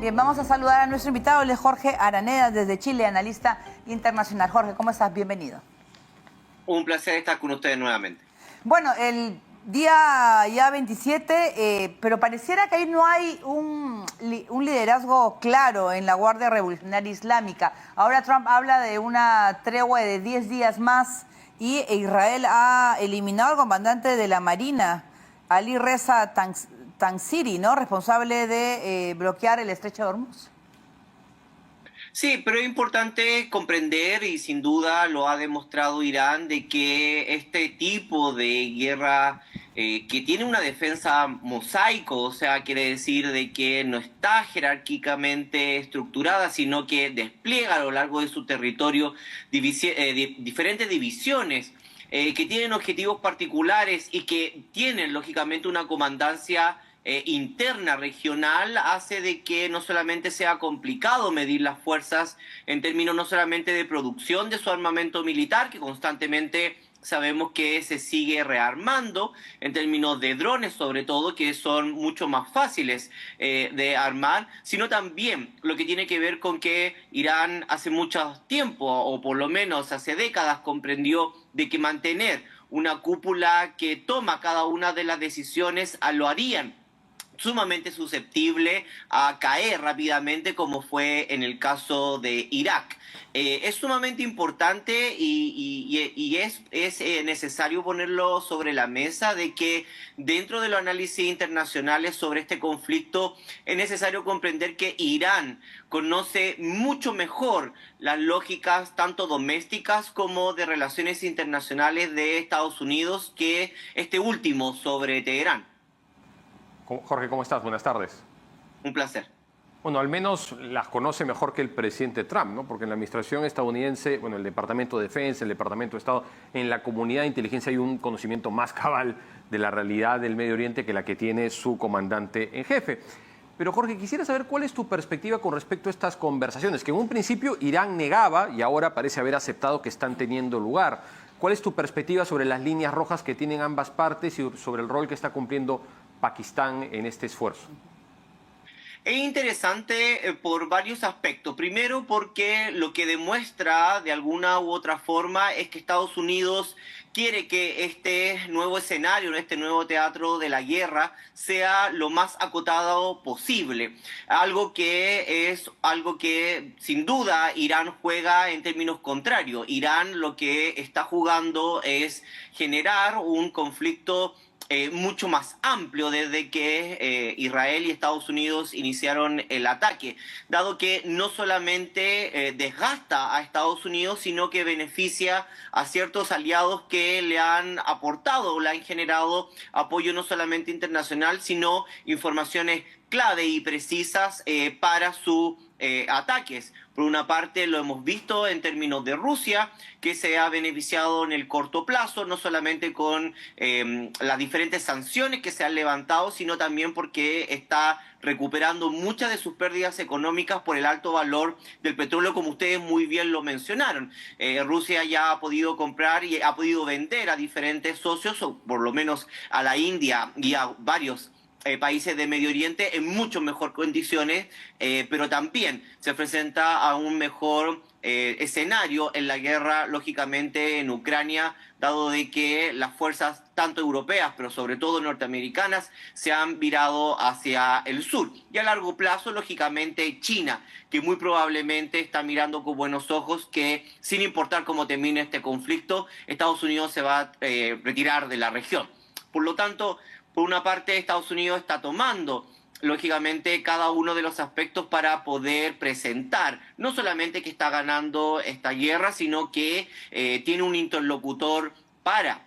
Bien, vamos a saludar a nuestro invitado, él es Jorge Araneda, desde Chile, analista internacional. Jorge, ¿cómo estás? Bienvenido. Un placer estar con ustedes nuevamente. Bueno, el día ya 27, pero pareciera que ahí no hay un liderazgo claro en la Guardia Revolucionaria Islámica. Ahora Trump habla de una tregua de 10 días más y Israel ha eliminado al comandante de la Marina, Ali Reza Tangsiri, ¿no? Responsable de bloquear el estrecho de Hormuz. Sí, pero es importante comprender, y sin duda lo ha demostrado Irán, de que este tipo de guerra que tiene una defensa mosaico, o sea, quiere decir de que no está jerárquicamente estructurada, sino que despliega a lo largo de su territorio diferentes divisiones que tienen objetivos particulares y que tienen, lógicamente, una comandancia interna regional, hace de que no solamente sea complicado medir las fuerzas en términos no solamente de producción de su armamento militar, que constantemente sabemos que se sigue rearmando, en términos de drones sobre todo, que son mucho más fáciles de armar, sino también lo que tiene que ver con que Irán hace mucho tiempo, o por lo menos hace décadas, comprendió de que mantener una cúpula que toma cada una de las decisiones lo harían sumamente susceptible a caer rápidamente, como fue en el caso de Irak. Es sumamente importante y es necesario ponerlo sobre la mesa de que dentro de los análisis internacionales sobre este conflicto es necesario comprender que Irán conoce mucho mejor las lógicas tanto domésticas como de relaciones internacionales de Estados Unidos que este último sobre Teherán. Jorge, ¿cómo estás? Buenas tardes. Un placer. Bueno, al menos las conoce mejor que el presidente Trump, ¿no? Porque en la administración estadounidense, bueno, el Departamento de Defensa, el Departamento de Estado, en la comunidad de inteligencia hay un conocimiento más cabal de la realidad del Medio Oriente que la que tiene su comandante en jefe. Pero Jorge, quisiera saber cuál es tu perspectiva con respecto a estas conversaciones, que en un principio Irán negaba y ahora parece haber aceptado que están teniendo lugar. ¿Cuál es tu perspectiva sobre las líneas rojas que tienen ambas partes y sobre el rol que está cumpliendo Pakistán en este esfuerzo? Es interesante por varios aspectos. Primero, porque lo que demuestra de alguna u otra forma es que Estados Unidos quiere que este nuevo escenario, este nuevo teatro de la guerra, sea lo más acotado posible. Algo que sin duda Irán juega en términos contrarios. Irán lo que está jugando es generar un conflicto mucho más amplio desde que Israel y Estados Unidos iniciaron el ataque, dado que no solamente desgasta a Estados Unidos, sino que beneficia a ciertos aliados que le han aportado, le han generado apoyo no solamente internacional, sino informaciones clave y precisas para sus ataques. Por una parte, lo hemos visto en términos de Rusia, que se ha beneficiado en el corto plazo, no solamente con las diferentes sanciones que se han levantado, sino también porque está recuperando muchas de sus pérdidas económicas por el alto valor del petróleo, como ustedes muy bien lo mencionaron. Rusia ya ha podido comprar y ha podido vender a diferentes socios, o por lo menos a la India y a varios países de Medio Oriente en mucho mejor condiciones, pero también se presenta a un mejor escenario en la guerra, lógicamente, en Ucrania, dado de que las fuerzas tanto europeas, pero sobre todo norteamericanas, se han virado hacia el sur. Y a largo plazo, lógicamente, China, que muy probablemente está mirando con buenos ojos que, sin importar cómo termine este conflicto, Estados Unidos se va a retirar de la región. Por lo tanto, por una parte, Estados Unidos está tomando, lógicamente, cada uno de los aspectos para poder presentar no solamente que está ganando esta guerra, sino que tiene un interlocutor para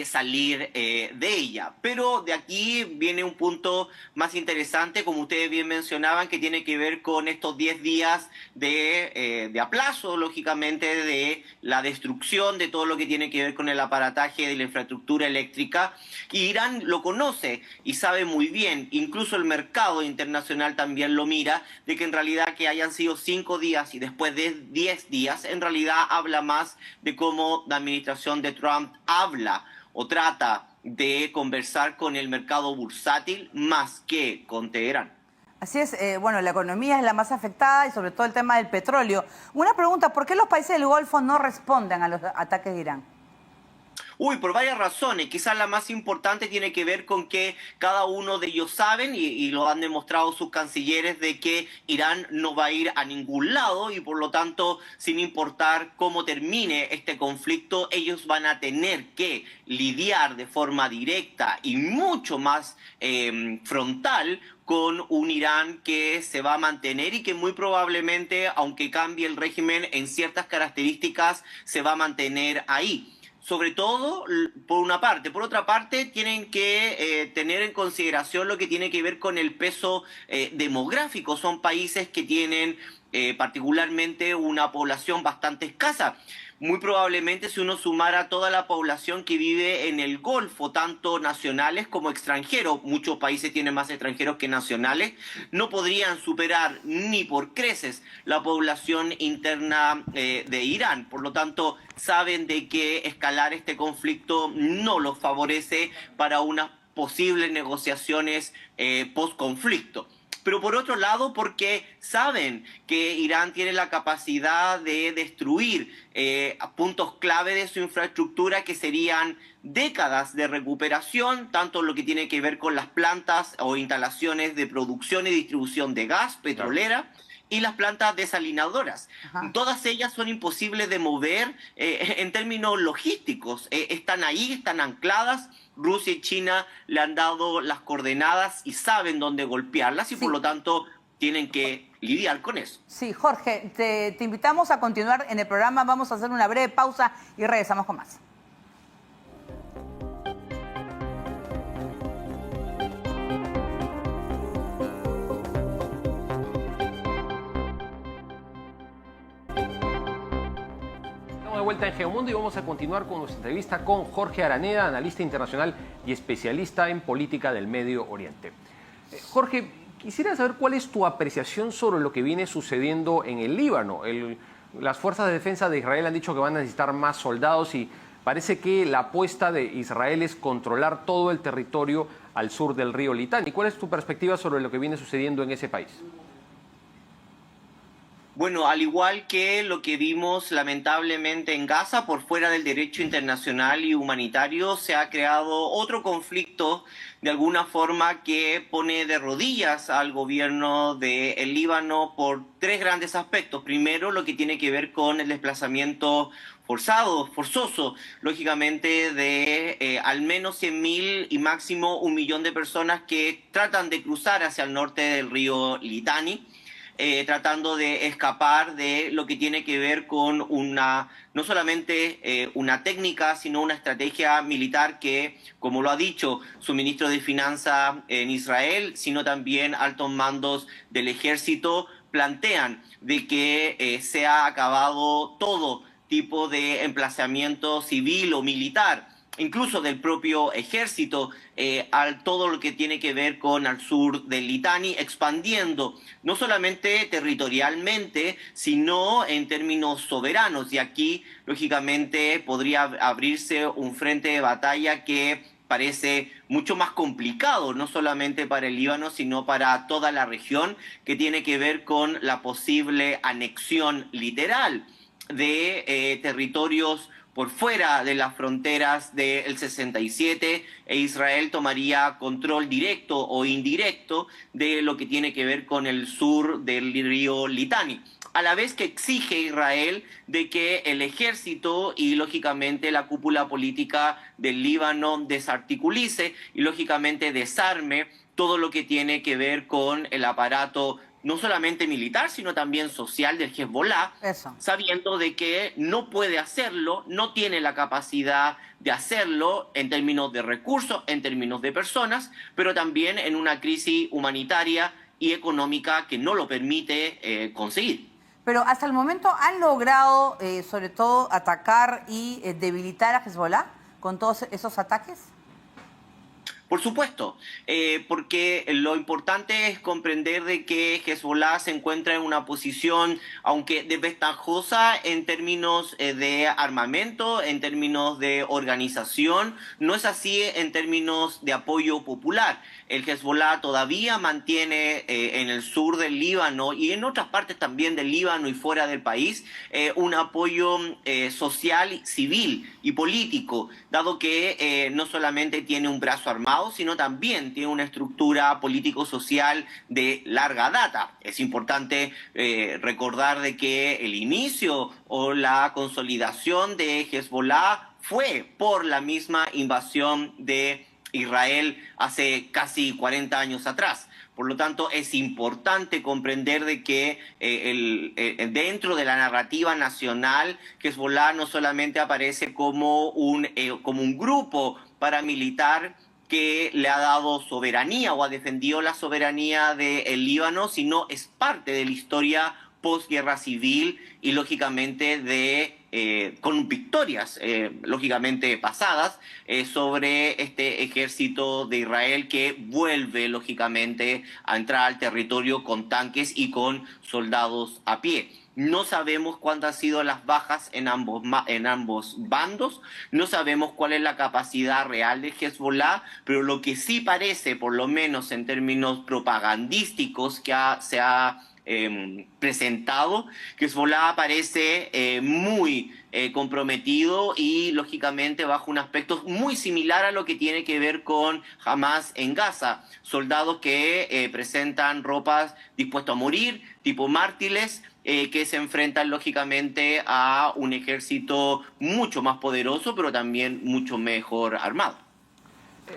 salir de ella. Pero de aquí viene un punto más interesante, como ustedes bien mencionaban, que tiene que ver con estos 10 días de aplazo, lógicamente, de la destrucción de todo lo que tiene que ver con el aparataje de la infraestructura eléctrica. Y Irán lo conoce y sabe muy bien, incluso el mercado internacional también lo mira, de que en realidad que hayan sido 5 días y después de 10 días, en realidad habla más de cómo la administración de Trump habla o trata de conversar con el mercado bursátil más que con Teherán. Así es, bueno, la economía es la más afectada y sobre todo el tema del petróleo. Una pregunta, ¿por qué los países del Golfo no responden a los ataques de Irán? Uy, por varias razones. Quizás la más importante tiene que ver con que cada uno de ellos saben, y lo han demostrado sus cancilleres, de que Irán no va a ir a ningún lado y por lo tanto, sin importar cómo termine este conflicto, ellos van a tener que lidiar de forma directa y mucho más frontal con un Irán que se va a mantener y que muy probablemente, aunque cambie el régimen en ciertas características, se va a mantener ahí. Sobre todo, por una parte. Por otra parte, tienen que tener en consideración lo que tiene que ver con el peso demográfico. Son países que tienen particularmente una población bastante escasa. Muy probablemente, si uno sumara toda la población que vive en el Golfo, tanto nacionales como extranjeros, muchos países tienen más extranjeros que nacionales, no podrían superar ni por creces la población interna de Irán. Por lo tanto, saben de que escalar este conflicto no los favorece para unas posibles negociaciones post-conflicto. Pero por otro lado, porque saben que Irán tiene la capacidad de destruir puntos clave de su infraestructura, que serían décadas de recuperación, tanto lo que tiene que ver con las plantas o instalaciones de producción y distribución de gas petrolera, y las plantas desalinadoras. Ajá. Todas ellas son imposibles de mover en términos logísticos. Están ahí, están ancladas. Rusia y China le han dado las coordenadas y saben dónde golpearlas, y por lo tanto tienen que lidiar con eso. Sí, Jorge, te invitamos a continuar en el programa. Vamos a hacer una breve pausa y regresamos con más. De vuelta en Geomundo y vamos a continuar con nuestra entrevista con Jorge Araneda, analista internacional y especialista en política del Medio Oriente. Jorge, quisiera saber cuál es tu apreciación sobre lo que viene sucediendo en el Líbano. Las fuerzas de defensa de Israel han dicho que van a necesitar más soldados y parece que la apuesta de Israel es controlar todo el territorio al sur del río Litani. ¿Cuál es tu perspectiva sobre lo que viene sucediendo en ese país? Bueno, al igual que lo que vimos lamentablemente en Gaza, por fuera del derecho internacional y humanitario, se ha creado otro conflicto de alguna forma que pone de rodillas al gobierno del Líbano por tres grandes aspectos. Primero, lo que tiene que ver con el desplazamiento forzoso, lógicamente, de al menos 100.000 y máximo 1.000.000 de personas que tratan de cruzar hacia el norte del río Litani. Tratando de escapar de lo que tiene que ver con no solamente una técnica, sino una estrategia militar que, como lo ha dicho su ministro de Finanzas en Israel, sino también altos mandos del ejército, plantean de que se ha acabado todo tipo de emplazamiento civil o militar, incluso del propio ejército, todo lo que tiene que ver con al sur del Litani, expandiendo no solamente territorialmente, sino en términos soberanos. Y aquí, lógicamente, podría abrirse un frente de batalla que parece mucho más complicado, no solamente para el Líbano, sino para toda la región, que tiene que ver con la posible anexión literal de territorios por fuera de las fronteras del 67, e Israel tomaría control directo o indirecto de lo que tiene que ver con el sur del río Litani. A la vez que exige Israel de que el ejército y, lógicamente, la cúpula política del Líbano desarticulice y, lógicamente, desarme todo lo que tiene que ver con el aparato no solamente militar, sino también social del Hezbollah, sabiendo de que no puede hacerlo, no tiene la capacidad de hacerlo en términos de recursos, en términos de personas, pero también en una crisis humanitaria y económica que no lo permite conseguir. Pero hasta el momento han logrado, sobre todo, atacar y debilitar a Hezbollah con todos esos ataques. Por supuesto, porque lo importante es comprender de que Hezbollah se encuentra en una posición, aunque desventajosa en términos de armamento, en términos de organización, no es así en términos de apoyo popular. El Hezbollah todavía mantiene en el sur del Líbano y en otras partes también del Líbano y fuera del país un apoyo social, civil y político, dado que no solamente tiene un brazo armado, sino también tiene una estructura político-social de larga data. Es importante recordar de que el inicio o la consolidación de Hezbollah fue por la misma invasión de Israel hace casi 40 años atrás. Por lo tanto, es importante comprender de que dentro de la narrativa nacional, Hezbollah no solamente aparece como un grupo paramilitar que le ha dado soberanía o ha defendido la soberanía del Líbano, sino es parte de la historia posguerra civil y lógicamente con victorias lógicamente pasadas sobre este ejército de Israel que vuelve lógicamente a entrar al territorio con tanques y con soldados a pie. No sabemos cuántas han sido las bajas en ambos bandos, no sabemos cuál es la capacidad real de Hezbollah, pero lo que sí parece, por lo menos en términos propagandísticos que se ha presentado, que Hezbollah aparece muy comprometido y lógicamente bajo un aspecto muy similar a lo que tiene que ver con Hamas en Gaza. Soldados que presentan ropas dispuestos a morir, tipo mártires, que se enfrentan lógicamente a un ejército mucho más poderoso, pero también mucho mejor armado.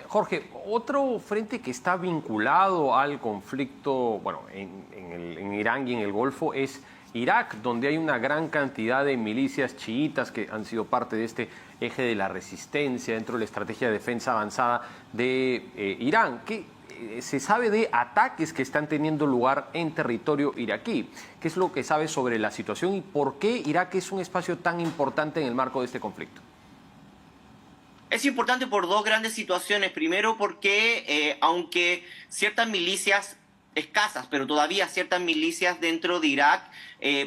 Jorge, otro frente que está vinculado al conflicto, bueno, en Irán y en el Golfo es Irak, donde hay una gran cantidad de milicias chiitas que han sido parte de este eje de la resistencia dentro de la estrategia de defensa avanzada de Irán. ¿Qué se sabe de ataques que están teniendo lugar en territorio iraquí? ¿Qué es lo que sabe sobre la situación y por qué Irak es un espacio tan importante en el marco de este conflicto? Es importante por dos grandes situaciones. Primero porque aunque ciertas milicias escasas, pero todavía ciertas milicias dentro de Irak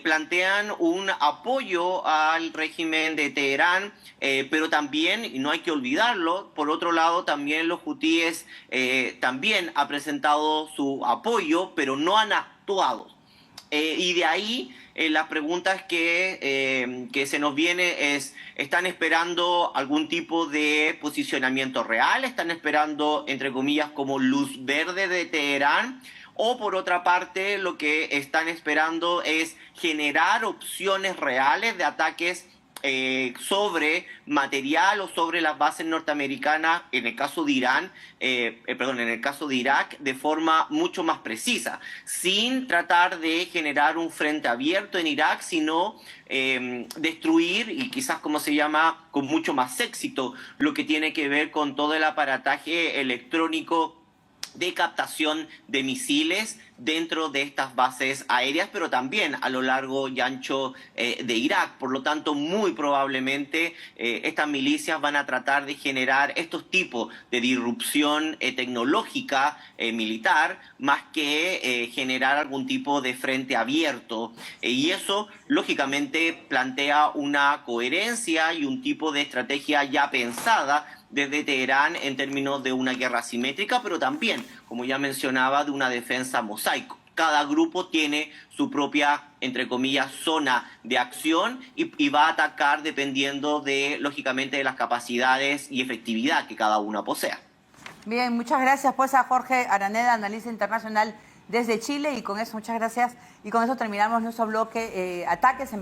plantean un apoyo al régimen de Teherán, pero también, y no hay que olvidarlo, por otro lado también los hutíes también han presentado su apoyo, pero no han actuado. Y de ahí las preguntas que se nos viene es, ¿están esperando algún tipo de posicionamiento real? ¿Están esperando, entre comillas, como luz verde de Teherán? O por otra parte, lo que están esperando es generar opciones reales de ataques sobre material o sobre las bases norteamericanas, en el caso de en el caso de Irak, de forma mucho más precisa, sin tratar de generar un frente abierto en Irak, sino destruir, y quizás como se llama, con mucho más éxito, lo que tiene que ver con todo el aparataje electrónico de captación de misiles dentro de estas bases aéreas, pero también a lo largo y ancho de Irak. Por lo tanto, muy probablemente estas milicias van a tratar de generar estos tipos de disrupción tecnológica militar, más que generar algún tipo de frente abierto. Y eso, lógicamente, plantea una coherencia y un tipo de estrategia ya pensada desde Teherán en términos de una guerra asimétrica, pero también, como ya mencionaba, de una defensa mosaico. Cada grupo tiene su propia, entre comillas, zona de acción y va a atacar dependiendo de, lógicamente, de las capacidades y efectividad que cada una posea. Bien, muchas gracias pues a Jorge Araneda, analista internacional desde Chile, y con eso, muchas gracias. Y con eso terminamos nuestro bloque Ataques en medio.